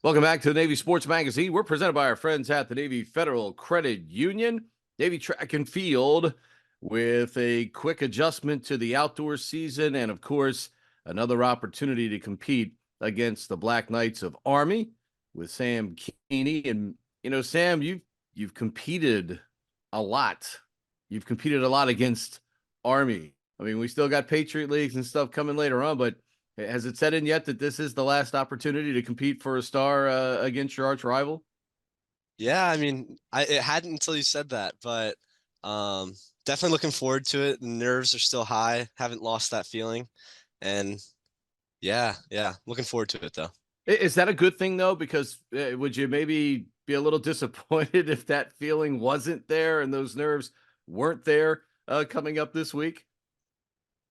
Welcome back to the Navy Sports Magazine. We're presented by our friends at the Navy Federal Credit Union. Navy Track and Field with a quick adjustment to the outdoor season and, of course, another opportunity to compete against the Black Knights of Army with Sam Keeny. And, Sam, you've competed a lot. You've competed a lot against Army. I mean, we still got Patriot Leagues and stuff coming later on, but has it set in yet that this is the last opportunity to compete for a star against your arch rival? Yeah, I mean, it hadn't until you said that, but definitely looking forward to it. The nerves are still high, haven't lost that feeling, and yeah, looking forward to it though. Is that a good thing though? Because would you maybe be a little disappointed if that feeling wasn't there and those nerves weren't there coming up this week?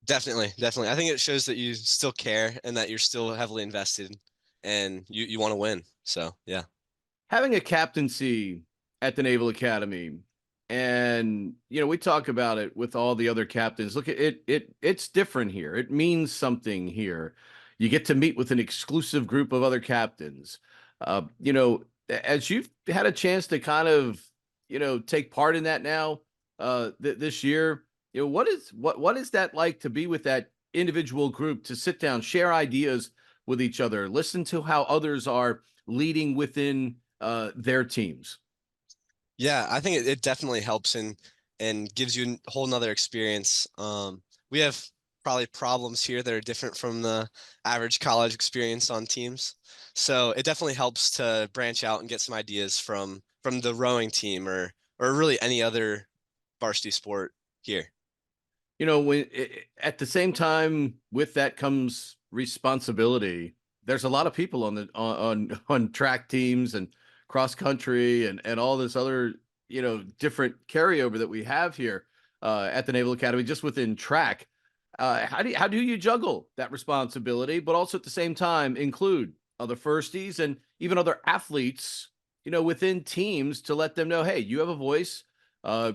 Definitely. I think it shows that you still care and that you're still heavily invested and you want to win. So yeah. Having a captaincy at the Naval Academy, and we talk about it with all the other captains. Look, it's different here. It means something here. You get to meet with an exclusive group of other captains. As you've had a chance to kind of take part in that now this year, what is that like to be with that individual group, to sit down, share ideas with each other, listen to how others are leading within their teams? Yeah, I think it definitely helps and gives you a whole nother experience. We have probably problems here that are different from the average college experience on teams. So it definitely helps to branch out and get some ideas from the rowing team or really any other varsity sport here. At the same time with that comes responsibility. There's a lot of people on the on track teams and cross country and all this other different carryover that we have here at the Naval Academy just within track. How do you juggle that responsibility, but also at the same time include other firsties and even other athletes, within teams, to let them know, hey, you have a voice.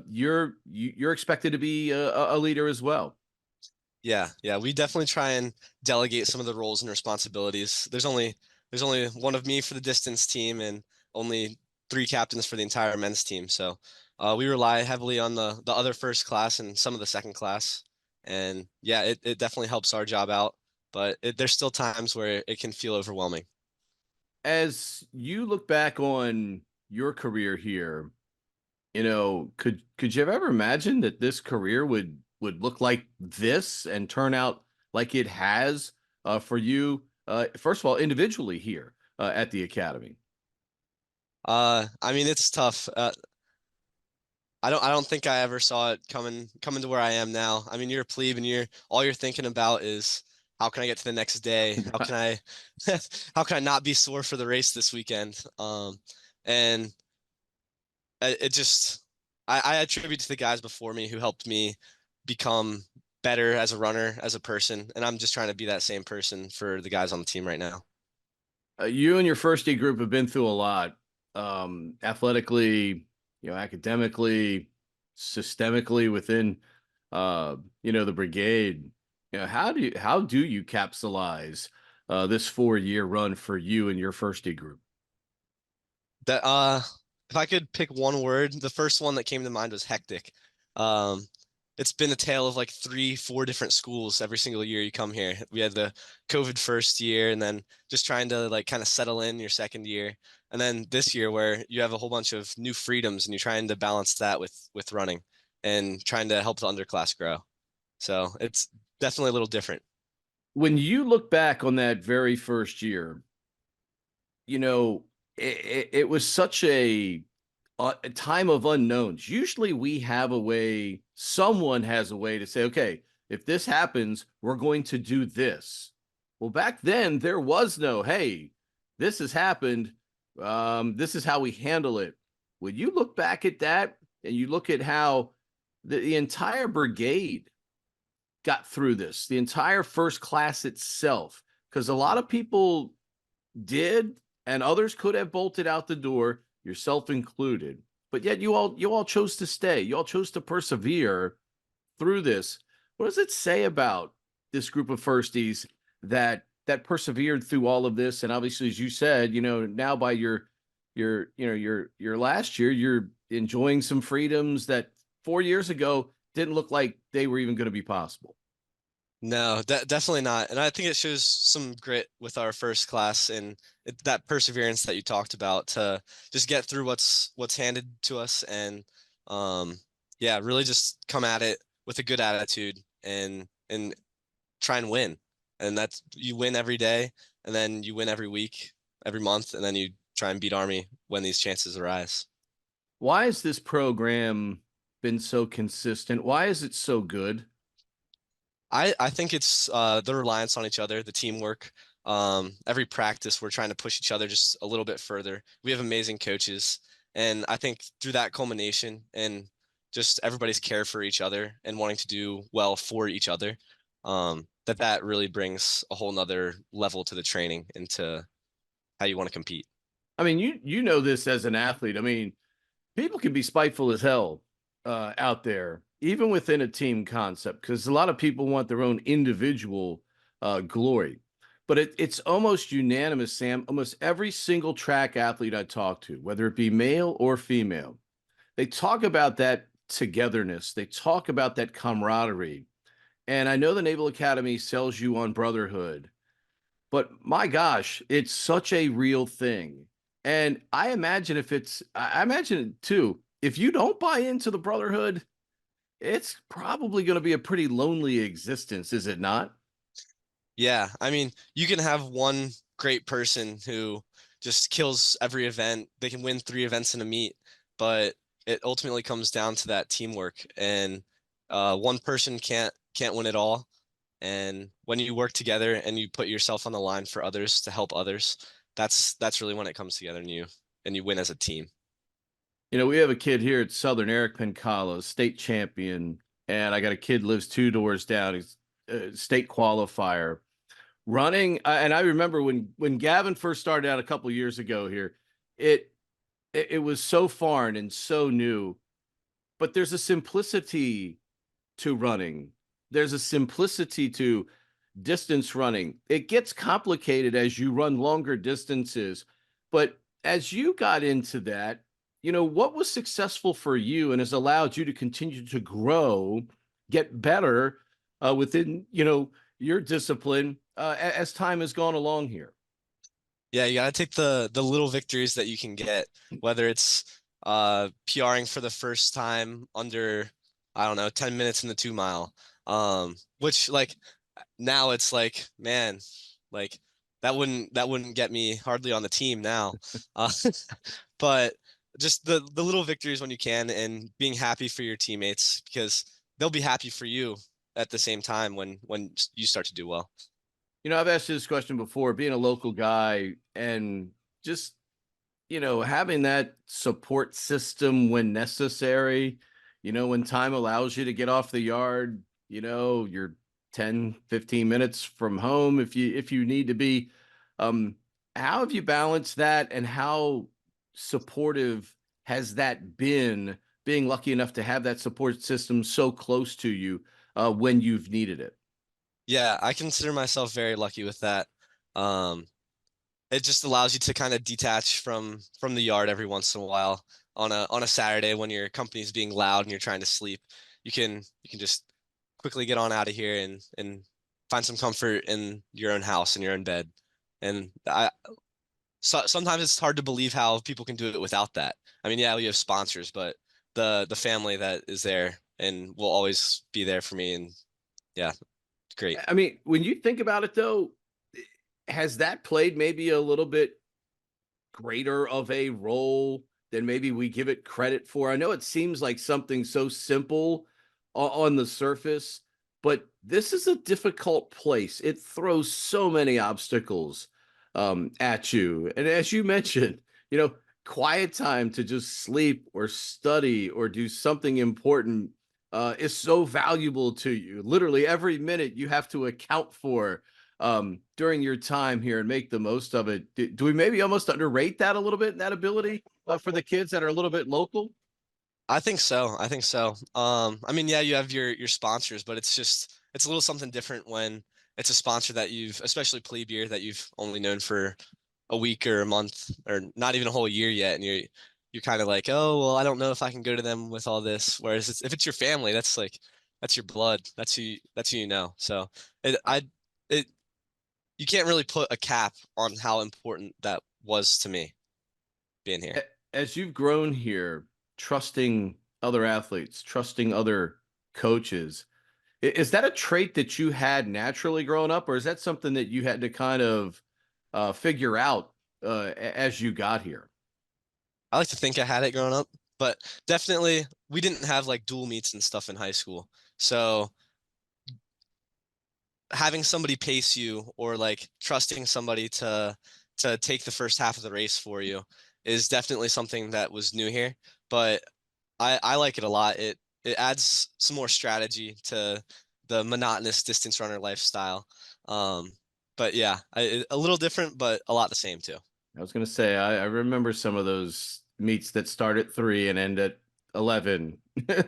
You're expected to be a leader as well. Yeah, we definitely try and delegate some of the roles and responsibilities. There's only one of me for the distance team and only three captains for the entire men's team. So we rely heavily on the other first class and some of the second class. And yeah, it definitely helps our job out, but there's still times where it can feel overwhelming. As you look back on your career here, could you have ever imagined that this career would look like this and turn out like it has for you? First of all, individually here at the academy. I mean, it's tough. I don't think I ever saw it coming to where I am now. I mean, you're a plebe and all you're thinking about is how can I get to the next day? How can I how can I not be sore for the race this weekend? And it just I attribute to the guys before me who helped me become better as a runner, as a person, and I'm just trying to be that same person for the guys on the team right now. You and your first D group have been through a lot, athletically, academically, systemically within, the brigade. How do you capsulize this 4-year run for you and your first D group? That if I could pick one word, the first one that came to mind was hectic. Um, it's been a tale of like 3, 4 different schools every single year you come here. We had the COVID first year and then just trying to like kind of settle in your second year. And then this year where you have a whole bunch of new freedoms and you're trying to balance that with running and trying to help the underclass grow. So it's definitely a little different. When you look back on that very first year, it was such a time of unknowns. Usually we have a way, someone has a way to say, okay, if this happens, we're going to do this. Well, back then there was no, hey, this has happened. This is how we handle it. When you look back at that and you look at how the entire brigade got through this, the entire first class itself, because a lot of people did, and others could have bolted out the door, yourself included. But yet you all chose to stay. You all chose to persevere through this. What does it say about this group of firsties that that persevered through all of this, and obviously, as you said, now by your last year, you're enjoying some freedoms that 4 years ago didn't look like they were even going to be possible. No, definitely not. And I think it shows some grit with our first class and that perseverance that you talked about to just get through what's handed to us and um yeah, really just come at it with a good attitude and try and win. And that's you win every day and then you win every week, every month, and then you try and beat Army when these chances arise. Why has this program been so consistent? Why is it so good? I think it's the reliance on each other, the teamwork. Every practice, we're trying to push each other just a little bit further. We have amazing coaches, and I think through that culmination and just everybody's care for each other and wanting to do well for each other, that really brings a whole nother level to the training and to how you want to compete. I mean, you know this as an athlete. I mean, people can be spiteful as hell out there, even within a team concept, because a lot of people want their own individual glory. But it's almost unanimous, Sam. Almost every single track athlete I talk to, whether it be male or female, they talk about that togetherness. They talk about that camaraderie. And I know the Naval Academy sells you on brotherhood, but my gosh, it's such a real thing. And I imagine I imagine too, if you don't buy into the brotherhood, it's probably going to be a pretty lonely existence, is it not? Yeah, I mean, you can have one great person who just kills every event. They can win 3 events in a meet, but it ultimately comes down to that teamwork. And one person can't win it all. And when you work together and you put yourself on the line for others to help others, that's really when it comes together and you win as a team. We have a kid here at Southern, Eric Pencalo, state champion, and I got a kid lives two doors down. He's a state qualifier running. And I remember when Gavin first started out a couple years ago here, it it was so foreign and so new, but there's a simplicity to running. There's a simplicity to distance running. It gets complicated as you run longer distances, but as you got into that, what was successful for you and has allowed you to continue to grow, get better within, your discipline as time has gone along here? Yeah, you gotta take the little victories that you can get, whether it's PRing for the first time under, I don't know, 10 minutes in the 2 mile. Which like now it's like, man, like that wouldn't get me hardly on the team now. Uh, but just the little victories when you can and being happy for your teammates because they'll be happy for you at the same time when you start to do well. I've asked you this question before, being a local guy and just, having that support system when necessary, when time allows you to get off the yard, you're 10, 15 minutes from home if you need to be. Um, how have you balanced that and how supportive has that been, being lucky enough to have that support system so close to you when you've needed it? Yeah, I consider myself very lucky with that. Um, it just allows you to kind of detach from the yard every once in a while on a Saturday when your company's being loud and you're trying to sleep. You can just quickly get on out of here and find some comfort in your own house in your own bed. And sometimes it's hard to believe how people can do it without that. I mean, yeah, we have sponsors, but the family that is there and will always be there for me. And yeah, it's great. I mean, when you think about it though, has that played maybe a little bit greater of a role than maybe we give it credit for? I know it seems like something so simple on the surface, but this is a difficult place. It throws so many obstacles at you. And as you mentioned, quiet time to just sleep or study or do something important is so valuable to you. Literally every minute you have to account for during your time here and make the most of it. Do we maybe almost underrate that a little bit, that ability for the kids that are a little bit local? I think so. I think so. I mean, yeah, you have your sponsors, but it's a little something different when it's a sponsor that especially plebe year, that you've only known for a week or a month or not even a whole year yet, and you're kind of like, oh well, I don't know if I can go to them with all this. Whereas if it's your family, that's your blood, that's who you know. So it I it you can't really put a cap on how important that was to me being here. As you've grown here, trusting other athletes, trusting other coaches, is that a trait that you had naturally growing up, or is that something that you had to kind of figure out as you got here? I like to think I had it growing up, but definitely we didn't have like dual meets and stuff in high school. So having somebody pace you or like trusting somebody to take the first half of the race for you is definitely something that was new here. But I like it a lot. It adds some more strategy to the monotonous distance runner lifestyle. But yeah, a little different, but a lot the same too. I was going to say, I remember some of those meets that start at 3 and end at 11 with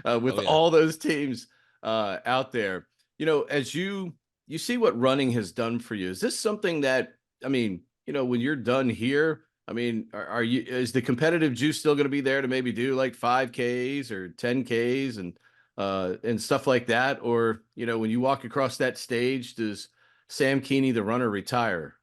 Oh yeah. all those teams out there. As you see what running has done for you, is this something that, I mean, when you're done here, I mean, is the competitive juice still going to be there to maybe do like 5Ks or 10Ks and stuff like that? Or, when you walk across that stage, does Sam Keeny, the runner, retire?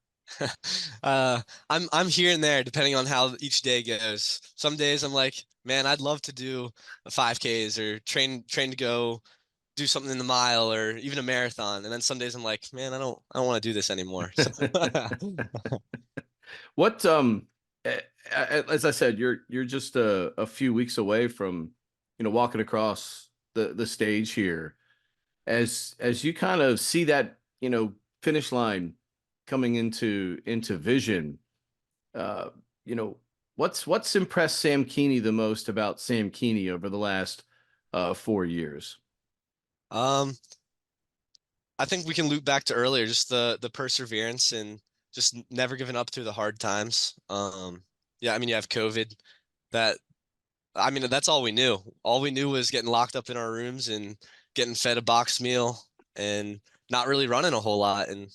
uh, I'm here and there depending on how each day goes. Some days I'm like, man, I'd love to do a 5Ks or train to go do something in the mile or even a marathon. And then some days I'm like, man, I don't want to do this anymore. So What as I said, you're just a few weeks away from walking across the stage here. As you kind of see that finish line coming into vision, uh, you know what's impressed Sam Keeny the most about Sam Keeny over the last 4 years? um I think we can loop back to earlier, just the perseverance and just never giving up through the hard times. Yeah, I mean you have COVID. That I mean that's all we knew. All we knew was getting locked up in our rooms and getting fed a box meal and not really running a whole lot and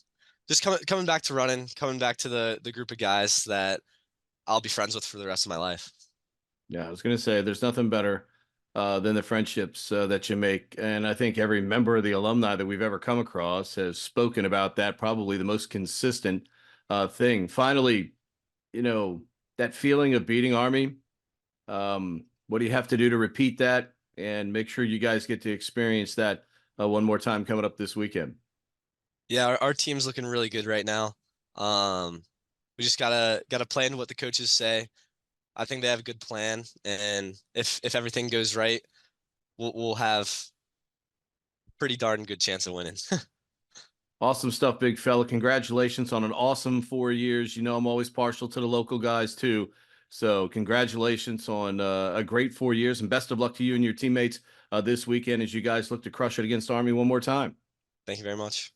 just coming back to running, coming back to the group of guys that I'll be friends with for the rest of my life. Yeah, I was going to say there's nothing better than the friendships that you make. And I think every member of the alumni that we've ever come across has spoken about that, probably the most consistent thing. Finally, that feeling of beating Army, what do you have to do to repeat that and make sure you guys get to experience that one more time coming up this weekend? Yeah, our team's looking really good right now. Um, we just gotta play into what the coaches say. I think they have a good plan, and if everything goes right, we'll have pretty darn good chance of winning. Awesome stuff, big fella. Congratulations on an awesome 4 years. I'm always partial to the local guys too. So congratulations on a great 4 years and best of luck to you and your teammates this weekend as you guys look to crush it against Army one more time. Thank you very much.